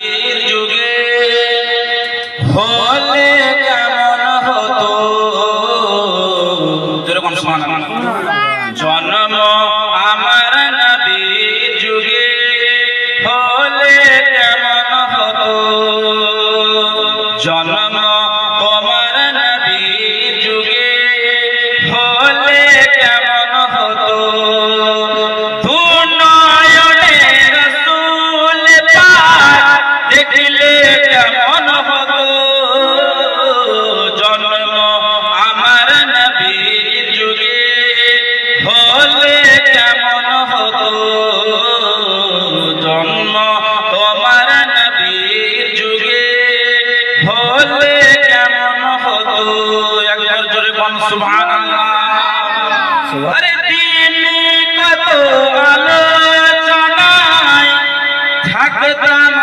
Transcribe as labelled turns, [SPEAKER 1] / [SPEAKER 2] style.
[SPEAKER 1] যুগে হলে কেমন হতো যেরকম জন্ম আমার নবীর যুগে হলে কেমন হতো জন্ম তোমার নবীর যুগে হলে কেমন হতো দেখলে কেমন হতো জন্ম আমার নবীর যুগে হলে কেমন হতো জন্ম তোমার নবীর যুগে হলে কেমন হতো একবার জোরে বল সুবহানাল্লাহ। আরে দিন কত আলোচনায় থাকতাম